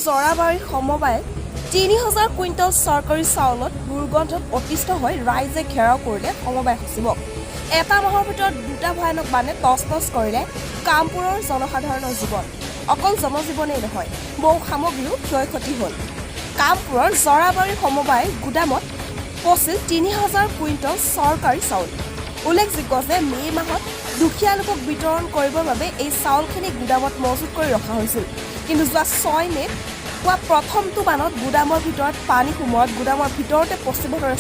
জৰাবাৰী সমবায়ে ৩,০০০ কুইণ্টল চৰকাৰী চাউলত দুৰ্গন্ধত অতিষ্ঠ হৈ ৰাইজে ঘেৰাও কৰিলে সমবায় সচিবক। এটা মাহৰ ভিতৰত দুটা ভয়ানক বানে তছনছ কৰিলে কামপুৰৰ জনসাধাৰণৰ জীৱন। অকল জনজীৱনেই নহয়, বহু সামগ্ৰীও ক্ষয় ক্ষতি হ'ল। কামপুৰৰ জৰাবাৰী সমবায় গুদামত পঁচিল ৩,০০০ কুইণ্টল চৰকাৰী চাউল। উল্লেখযোগ্য যে মে' মাহত দুখীয়া লোকক বিতৰণ কৰিবৰ বাবে এই চাউলখিনি গুদামত মজুত কৰি ৰখা হৈছিল। কিন্তু যোৱা ৬ মে'ত হোৱা প্ৰথমটো বানত গুদামৰ ভিতৰত পানী সোমোৱাত গুদামৰ ভিতৰতে পচিব ধৰে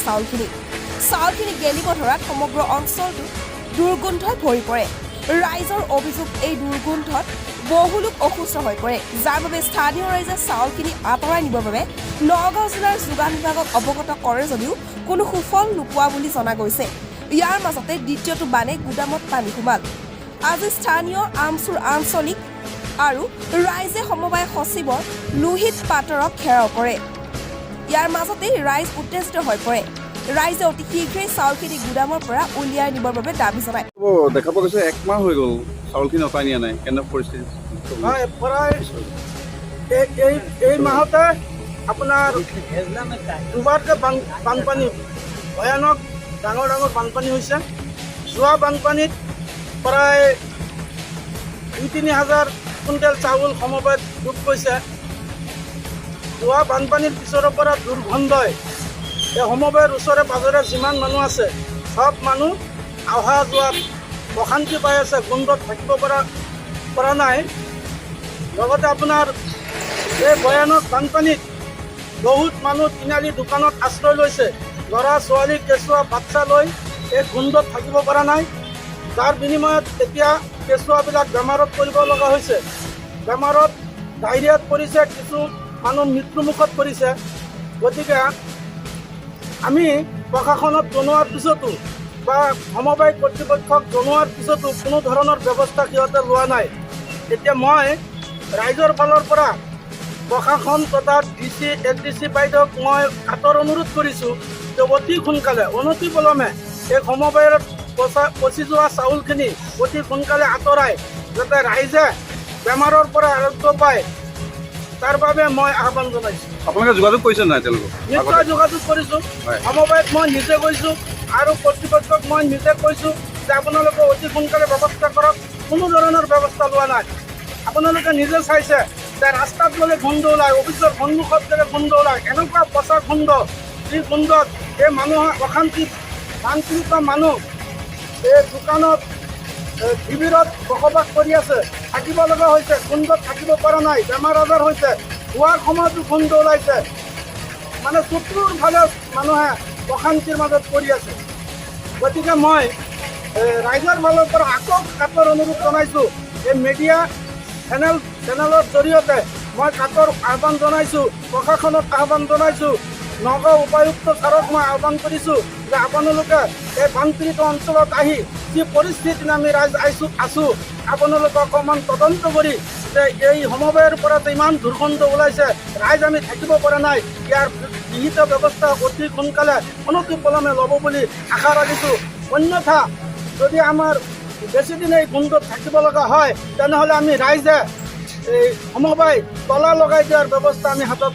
চাউলখিনি গেলিব ধৰাত সমগ্ৰ অঞ্চলটো দুৰ্গোন্ধই ভৰি পৰে। ৰাইজৰ অভিযোগ, এই দুৰ্গোন্ধত বহু লোক অসুস্থ হৈ পৰে, যাৰ বাবে স্থানীয় ৰাইজে চাউলখিনি আঁতৰাই নিবৰ বাবে নগাঁও জিলাৰ যোগান বিভাগক অৱগত কৰে যদিও কোনো সুফল নোপোৱা বুলি জনা গৈছে। ইয়াৰ মাজতে দ্বিতীয়টো বানে গুদামত পানী সোমাল। আজি স্থানীয় আমচুৰ আঞ্চলিক আৰু ৰাইজে সমবায় সচিবৰ লোহিত পাটৰক ঘেৰাও কৰে। ইয়াৰ মাজতেই ৰাইজ উত্তেজিত হৈ পৰে। ৰাইজে অতি শীঘ্ৰেই চাউলখিনি গুদামৰ পৰা উলিয়াই নিবৰ বাবে দাবী জনায়। দেখা পোৱা গৈছে 1 মাহ হৈ গ'ল চাউলখিনি অঁতাই নিয়া নাই, কেনে পৰিস্থিতি? এই মাহতে আপোনাৰ দুবাৰকৈ বানপানী, ভয়ানক ডাঙৰ বানপানী হৈছে। যোৱা বানপানীত প্ৰায় 2-3 হাজাৰ কুইণ্টেল চাউল সমবায়ত ডুব গৈছে। যোৱা বানপানীৰ পিছৰ পৰা দুৰ্গন্ধই এই সমবায়ৰ ওচৰে পাজৰে যিমান মানুহ আছে সব মানুহ অহা যোৱাত অশান্তি পাই আছে, গোন্ধত থাকিব পৰা নাই। লগতে আপোনাৰ এই ভয়ানক বানপানীত বহুত মানুহ তিনিআলি দোকানত আশ্ৰয় লৈছে। ল'ৰা ছোৱালী, কেঁচুৱা, বাচ্চা লৈ এই গোন্ধত থাকিব পৰা নাই। যাৰ বিনিময়ত এতিয়া কেঁচুৱাবিলাক বেমাৰত পৰিব লগা হৈছে। বেমাৰত ডায়েৰিয়াত পৰিছে, কিছু মানুহ মৃত্যুমুখত পৰিছে। গতিকে আমি প্ৰশাসনক জনোৱাৰ পিছতো বা সমবায় কৰ্তৃপক্ষক জনোৱাৰ পিছতো কোনো ধৰণৰ ব্যৱস্থা সিহঁতে লোৱা নাই। এতিয়া মই ৰাইজৰ ফালৰ পৰা প্ৰশাসন তথা এডিচি বাইদেউক মই কাটৰ অনুৰোধ কৰিছোঁ যে অতি সোনকালে অনতিপলমে এই সমবায়ৰ পচি যোৱা চাউলখিনি অতি সোনকালে আঁতৰাই যাতে ৰাইজে বেমাৰৰ পৰা আৰোগ্য পায়, তাৰ বাবে মই আহ্বান জনাইছোঁ। আপোনালোকে যোগাযোগ কৰিছে নাই তেওঁলোকক? নিশ্চয় যোগাযোগ কৰিছোঁ। সমবায়ত মই নিজে গৈছোঁ আৰু কৰ্তৃপক্ষক মই নিজে কৈছোঁ যে আপোনালোকে অতি সোনকালে ব্যৱস্থা কৰক। কোনো ধৰণৰ ব্যৱস্থা লোৱা নাই। আপোনালোকে নিজে চাইছে যে ৰাস্তাত গ'লে গোন্ধ ওলায়, অফিচৰ সন্মুখত গ'লে গোন্ধ ওলায়। এনেকুৱা পচা গোন্ধ, যি গোন্ধত এই মানুহৰ অশান্তি, বানপীড়িত মানুহ এই দোকানত শিবিৰত বসবাস কৰি আছে, থাকিব লগা হৈছে, গোন্ধত থাকিব পৰা নাই, বেমাৰ আজাৰ হৈছে। খোৱাৰ সময়তো গোন্ধ ওলাইছে, মানে চতুৰ্ফালে মানুহে অশান্তিৰ মাজত পৰি আছে। গতিকে মই ৰাইজৰ ফালৰ পৰা আকৌ কাটৰ অনুৰোধ জনাইছোঁ। এই মিডিয়া চেনেলৰ জৰিয়তে মই কাটৰ আহ্বান জনাইছোঁ, প্ৰশাসনক আহ্বান জনাইছোঁ, নগাঁও উপায়ুক্ত ছাৰক মই আহ্বান কৰিছোঁ যে আপোনালোকে এই বানপীড়িত অঞ্চলত আহি যি পৰিস্থিতিত আমি ৰাইজ আছোঁ, আপোনালোকে অকণমান তদন্ত কৰি যে এই সমবায়ৰ পৰা যে ইমান দুৰ্গন্ধ ওলাইছে, ৰাইজ আমি থাকিব পৰা নাই, ইয়াৰ বিহিত ব্যৱস্থা অতি সোনকালে অনতিপলমে ল'ব বুলি আশা ৰাখিছোঁ। অন্যথা যদি আমাৰ বেছিদিন এই গোন্ধত থাকিব লগা হয়, তেনেহ'লে আমি ৰাইজে এই সমবায় তলা লগাই দিয়াৰ ব্যৱস্থা আমি হাতত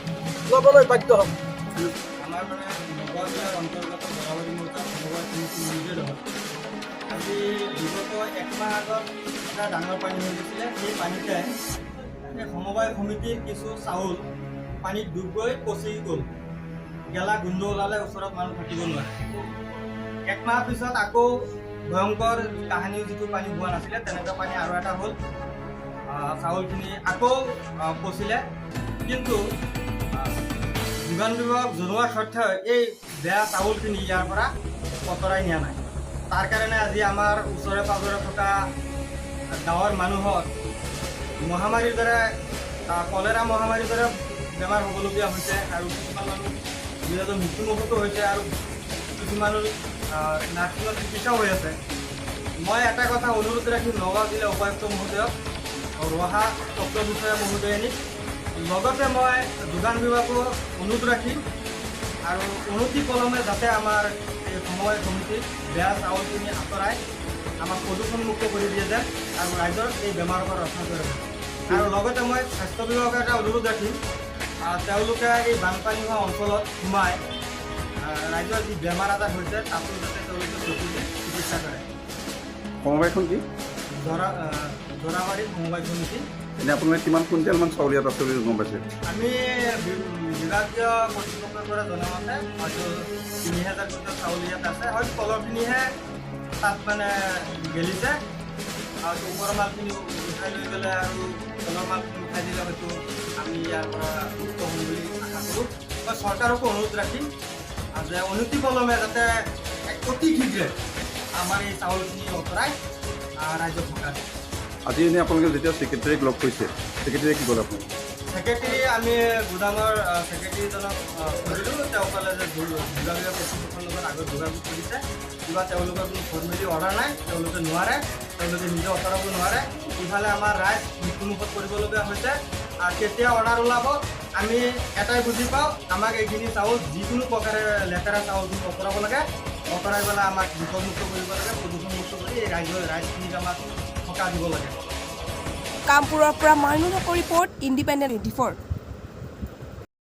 ল'বলৈ বাধ্য হ'ম। আমাৰ মানে নগাঁও জিলাৰ অন্তৰ্গত জৰাবাৰী মৌজাৰ সমবায় সমিতি লিমিটেড হয়। আজি বিগত 1 মাহ আগত এটা ডাঙৰ পানী হৈ গৈছিলে। সেই পানীতে এই সমবায় সমিতিৰ কিছু চাউল পানীত ডুব গৈ পচি গ'ল। গেলা গোন্ধ ওলালে ওচৰত মানুহ থাকিব নোৱাৰে। 1 মাহ পিছত আকৌ ভয়ংকৰ কাহিনী, যিটো পানী হোৱা নাছিলে তেনেকুৱা পানী আৰু এটা হ'ল। চাউলখিনি আকৌ পচিলে, কিন্তু যোগান বিভাগ জনোৱাৰ স্বাৰ্থে এই বেয়া চাউলখিনি ইয়াৰ পৰা আঁতৰাই নিয়া নাই। তাৰ কাৰণে আজি আমাৰ ওচৰে পাজৰে থকা গাঁৱৰ মানুহৰ মহামাৰীৰ দৰে, কলেৰা মহামাৰীৰ দৰে বেমাৰ হ'বলগীয়া হৈছে আৰু কিছুমান মানুহ যিহেতু মৃত্যুমুখতো হৈছে আৰু কিছুমান নাৰ্ছিঙৰ চিকিৎসাও হৈ আছে। মই এটা কথা অনুৰোধ ৰাখিম নগাঁও জিলা উপায়ুক্ত মহোদয়ক, ৰহা তত্ত্ব বিষয়া মহোদয়নীক, লগতে মই যোগান বিভাগক অনুৰোধ ৰাখিম আৰু অনতিপলমে যাতে আমাৰ এই সমবায় সমিতিৰ বেয়া চাউলখিনি আঁতৰাই আমাক প্ৰদূষণমুক্ত কৰি দিয়ে যেন আৰু ৰাইজৰ এই বেমাৰৰ পৰা ৰক্ষা কৰে। আৰু লগতে মই স্বাস্থ্য বিভাগক এটা অনুৰোধ ৰাখিম তেওঁলোকে এই বানপানী হোৱা অঞ্চলত সোমাই ৰাইজৰ যি বেমাৰ আজাৰ হৈছে তাতো যাতে তেওঁলোকে চকু দি চিকিৎসা কৰে। সমবায়খন কি জৰাবাৰী সমবায় সমিতি। এনে আপোনালোকে কিমান কুইণ্টেলমান চাউল ইয়াত আছে বুলি গম পাইছে? আমি বিভাগীয় কৰ্তৃপক্ষৰ পৰা জনা মতে হয়তো 3000 কুইণ্টেল চাউল ইয়াত আছে। হয়তো তলৰখিনিহে তাত মানে গেলিছে আৰু ওপৰৰ মালখিনি উঠাই লৈ গ'লে আৰু তলৰ মালখিনি উঠাই দিলে হয়তো আমি ইয়াৰ পৰা মুক্ত হ'ম বুলি আশা কৰোঁ। মই চৰকাৰকো অনুৰোধ ৰাখিম যে অনতিপলমে যাতে অতি শীঘ্ৰে আমাৰ এই চাউলখিনি আঁতৰাই ৰাইজক সকাহ দিয়ে। আজি এনেই আপোনালোকে যেতিয়া ছেক্ৰেটাৰীক লগ কৰিছে, ছেক্ৰেটাৰীয়ে কি ক'লে আপোনালোকে? ছেক্ৰেটাৰী আমি গুদামৰ ছেক্ৰেটাৰীজনক সুধিলোঁ। তেওঁ ক'লে যে বিভাগীয় কৰ্তৃপক্ষৰ লগত আগত যোগাযোগ কৰিছে, কিবা তেওঁলোকৰ কোনো ফৰ্মেলি অৰ্ডাৰ নাই, তেওঁলোকে নোৱাৰে, তেওঁলোকে নিজে আঁতৰাব নোৱাৰে। ইফালে আমাৰ ৰাইজ মৃত্যুমুখত পৰিবলগীয়া হৈছে। কেতিয়া অৰ্ডাৰ ওলাব আমি এটাই বুজি পাওঁ, আমাক এইখিনি চাউল যিকোনো প্ৰকাৰে লেতেৰা চাউলখিনি আঁতৰাব লাগে, আঁতৰাই পেলাই আমাক বিপদমুক্ত কৰিব লাগে, প্ৰদূষণমুক্ত কৰি এই ৰাইজখিনিক আমাক সকাহ দিব লাগে। কামপুৰৰ পৰা মাইনুল হকৰ ৰিপৰ্ট, ইণ্ডিপেণ্ডেণ্ট 84।